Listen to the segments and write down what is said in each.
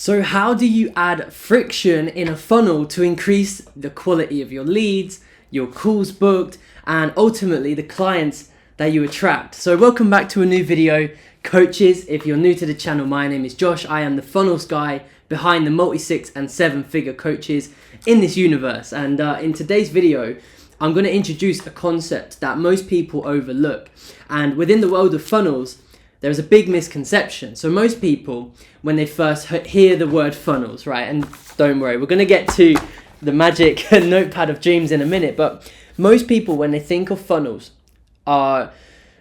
So how do you add friction in a funnel to increase the quality of your leads, your calls booked, and ultimately the clients that you attract? So welcome back to a new video. Coaches, if you're new to the channel, my name is Josh. I am the funnels guy behind the multi-6 and 7-figure coaches in this universe. And in today's video, I'm going to introduce a concept that most people overlook. And within the world of funnels, there's a big misconception. So most people, when they first hear the word funnels, right, and don't worry, we're going to get to the magic notepad of dreams in a minute, but most people, when they think of funnels, are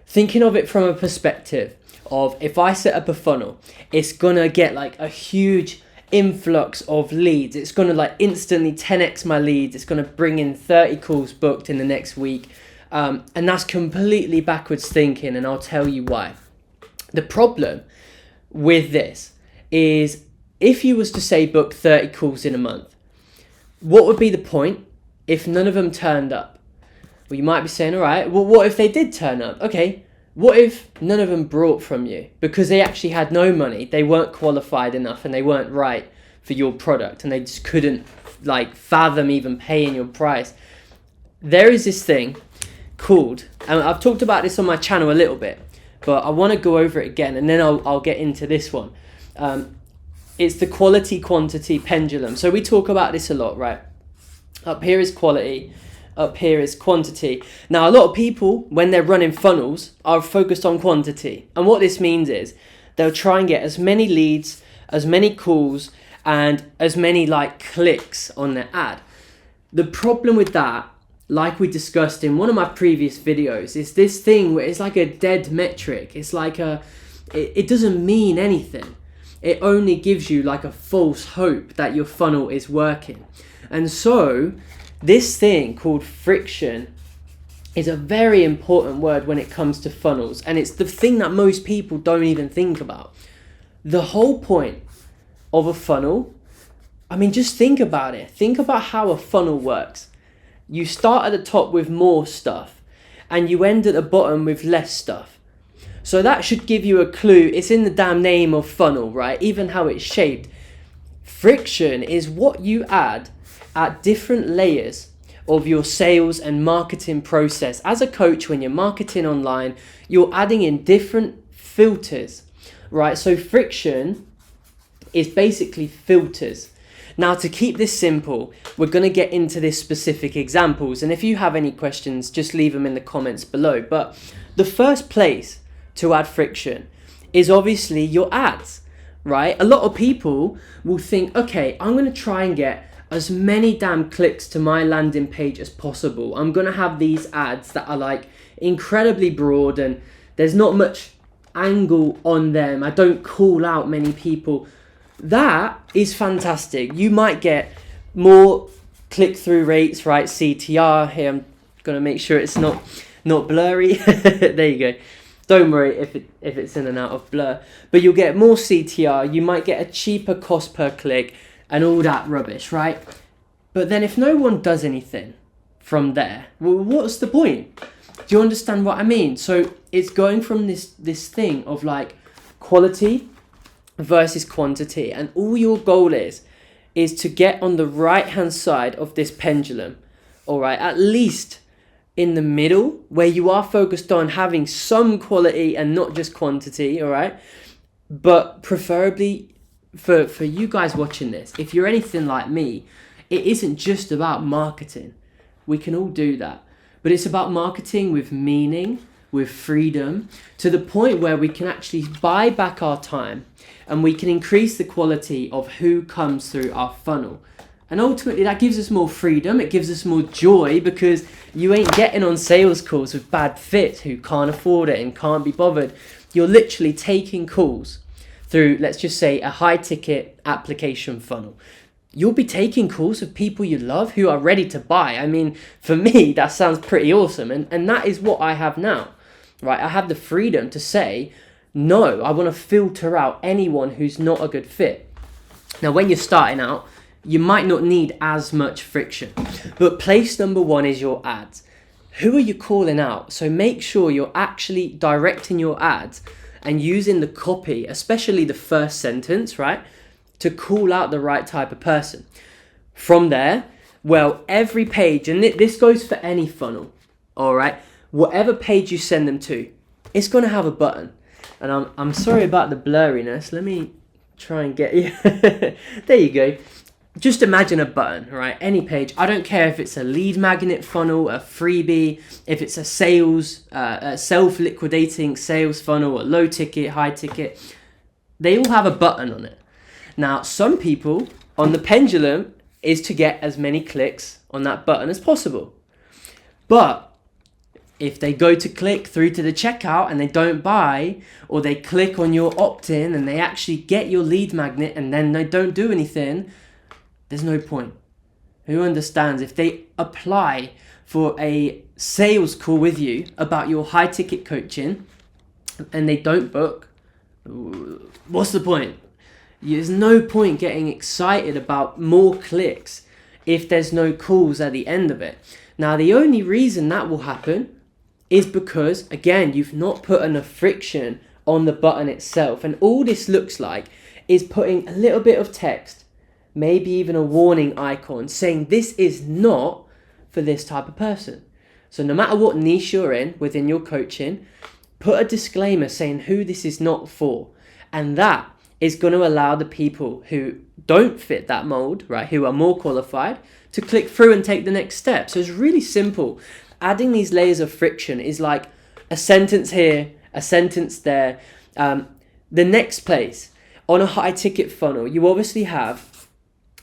thinking of it from a perspective of, if I set up a funnel, it's going to get like a huge influx of leads. It's going to like instantly 10x my leads. It's going to bring in 30 calls booked in the next week. And that's completely backwards thinking, and I'll tell you why. The problem with this is, if you was to say book 30 calls in a month, what would be the point if none of them turned up? Well, you might be saying, all right, well, what if they did turn up? Okay, what if none of them brought from you because they actually had no money, they weren't qualified enough, and they weren't right for your product, and they just couldn't like fathom even paying your price? There is this thing called, and I've talked about this on my channel a little bit, but I want to go over it again, and then I'll get into this one. It's the quality quantity pendulum. So we talk about this a lot, right? Up here is quality, up here is quantity. Now, a lot of people, when they're running funnels, are focused on quantity. And what this means is they'll try and get as many leads, as many calls, and as many like clicks on their ad. The problem with that, like we discussed in one of my previous videos, is this thing where it's like a dead metric. It's like it doesn't mean anything. It only gives you like a false hope that your funnel is working. And so this thing called friction is a very important word when it comes to funnels. And it's the thing that most people don't even think about. The whole point of a funnel, I mean, just think about it. Think about how a funnel works. You start at the top with more stuff, and you end at the bottom with less stuff. So that should give you a clue. It's in the damn name of funnel, right? Even how it's shaped. Friction is what you add at different layers of your sales and marketing process. As a coach, when you're marketing online, you're adding in different filters, right? So friction is basically filters. Now, to keep this simple, we're going to get into this specific examples. And if you have any questions, just leave them in the comments below. But the first place to add friction is obviously your ads, right? A lot of people will think, okay, I'm going to try and get as many damn clicks to my landing page as possible. I'm going to have these ads that are like incredibly broad and there's not much angle on them. I don't call out many people. That is fantastic. You might get more click-through rates, right? CTR. Here, I'm going to make sure it's not blurry. There you go. Don't worry if it's in and out of blur. But you'll get more CTR. You might get a cheaper cost per click and all that rubbish, right? But then if no one does anything from there, well, what's the point? Do you understand what I mean? So it's going from this thing of like quality versus quantity, and all your goal is to get on the right hand side of this pendulum, all right, at least in the middle, where you are focused on having some quality and not just quantity, all right? But preferably for you guys watching this, if you're anything like me, it isn't just about marketing. We can all do that, but it's about marketing with meaning, with freedom, to the point where we can actually buy back our time and we can increase the quality of who comes through our funnel. And ultimately that gives us more freedom, it gives us more joy, because you ain't getting on sales calls with bad fit who can't afford it and can't be bothered. You're literally taking calls through, let's just say, a high ticket application funnel. You'll be taking calls with people you love who are ready to buy. I mean, for me, that sounds pretty awesome. And that is what I have now, right? I have the freedom to say, no, I want to filter out anyone who's not a good fit. Now, when you're starting out, you might not need as much friction. But place number one is your ads. Who are you calling out? So make sure you're actually directing your ads and using the copy, especially the first sentence, right, to call out the right type of person. From there, well, every page, and this goes for any funnel, all right? Whatever page you send them to, it's going to have a button. And I'm sorry about the blurriness. Let me try and get you. There you go. Just imagine a button, right? Any page. I don't care if it's a lead magnet funnel, a freebie, if it's a sales, a self-liquidating sales funnel, a low ticket, high ticket. They all have a button on it. Now, some people on the pendulum is to get as many clicks on that button as possible. But if they go to click through to the checkout and they don't buy, or they click on your opt-in and they actually get your lead magnet and then they don't do anything, there's no point. Who understands? If they apply for a sales call with you about your high ticket coaching and they don't book, what's the point? There's no point getting excited about more clicks if there's no calls at the end of it. Now, the only reason that will happen is because, again, you've not put enough friction on the button itself. And all this looks like is putting a little bit of text, maybe even a warning icon, saying this is not for this type of person. So no matter what niche you're in within your coaching, put a disclaimer saying who this is not for. And that is going to allow the people who don't fit that mold, right, who are more qualified, to click through and take the next step. So it's really simple. Adding these layers of friction is like a sentence here, a sentence there. The next place, on a high ticket funnel, you obviously have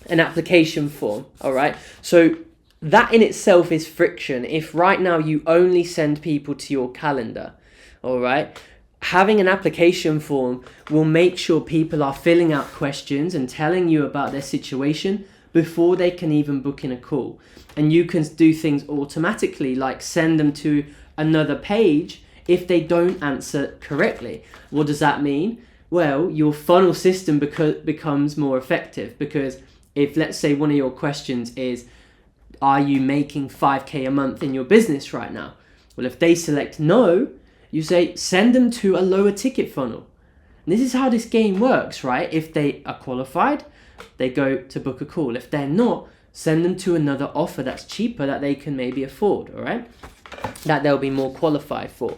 an application form, all right? So that in itself is friction. If right now you only send people to your calendar, all right? Having an application form will make sure people are filling out questions and telling you about their situation before they can even book in a call. And you can do things automatically, like send them to another page if they don't answer correctly. What does that mean? Well, your funnel system becomes more effective, because if, let's say, one of your questions is, are you making 5K a month in your business right now? Well, if they select no, you say, send them to a lower ticket funnel. And this is how this game works, right? If they are qualified, they go to book a call. If they're not, send them to another offer that's cheaper that they can maybe afford, all right? That they'll be more qualified for.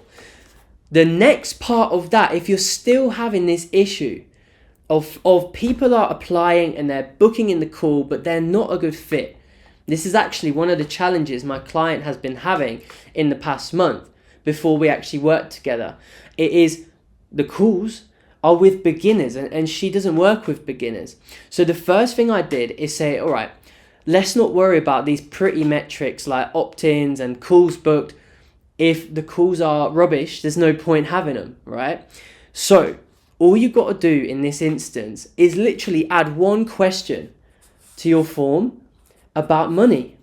The next part of that, if you're still having this issue of people are applying and they're booking in the call, but they're not a good fit. This is actually one of the challenges my client has been having in the past month before we actually worked together. It is the calls are with beginners, and she doesn't work with beginners. So the first thing I did is say, all right, let's not worry about these pretty metrics like opt-ins and calls booked. If the calls are rubbish, there's no point having them, right? So all you got to do in this instance is literally add one question to your form about money.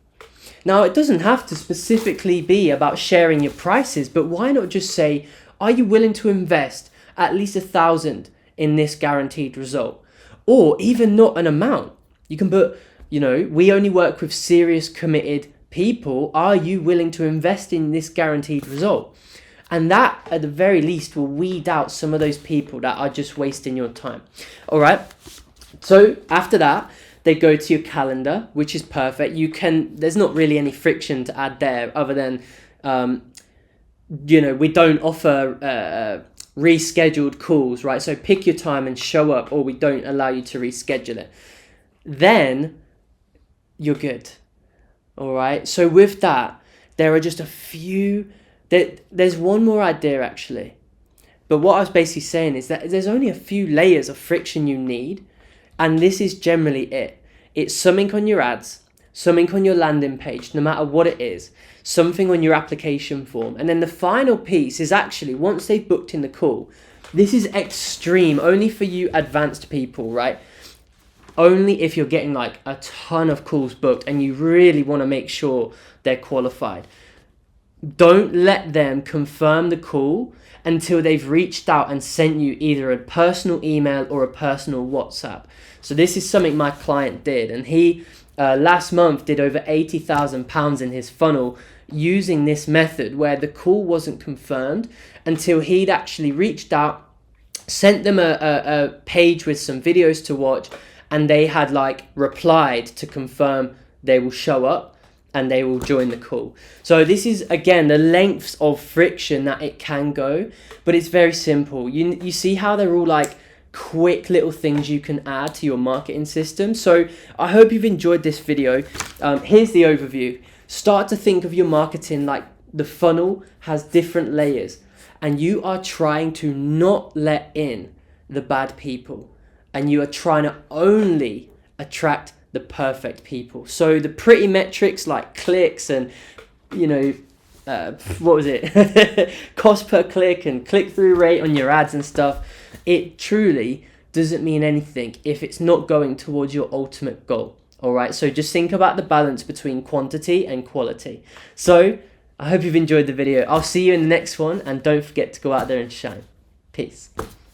Now, it doesn't have to specifically be about sharing your prices, but why not just say, are you willing to invest at least 1,000 in this guaranteed result? Or even not an amount. You can put, we only work with serious committed people. Are you willing to invest in this guaranteed result? And that, at the very least, will weed out some of those people that are just wasting your time. All right. So after that, they go to your calendar, which is perfect. There's not really any friction to add there other than, we don't offer rescheduled calls, right? So pick your time and show up, or we don't allow you to reschedule it. Then you're good. All right. So with that, there are just a few. There's one more idea actually. But what I was basically saying is that there's only a few layers of friction you need. And this is generally it. It's something on your ads, something on your landing page, no matter what it is, something on your application form. And then the final piece is actually, once they've booked in the call, this is extreme, only for you advanced people, right? Only if you're getting like a ton of calls booked and you really want to make sure they're qualified. Don't let them confirm the call until they've reached out and sent you either a personal email or a personal WhatsApp. So this is something my client did, and he last month did over £80,000 in his funnel using this method where the call wasn't confirmed until he'd actually reached out, sent them a page with some videos to watch, and they had like replied to confirm they will show up and they will join the call. So this is, again, the lengths of friction that it can go, but it's very simple. You see how they're all like quick little things you can add to your marketing system. So I hope you've enjoyed this video. Here's the overview. Start to think of your marketing like the funnel has different layers, and you are trying to not let in the bad people, and you are trying to only attract the perfect people. So the pretty metrics like clicks and, what was it? Cost per click and click-through rate on your ads and stuff, it truly doesn't mean anything if it's not going towards your ultimate goal. All right, so just think about the balance between quantity and quality. So I hope you've enjoyed the video. I'll see you in the next one, and don't forget to go out there and shine. Peace.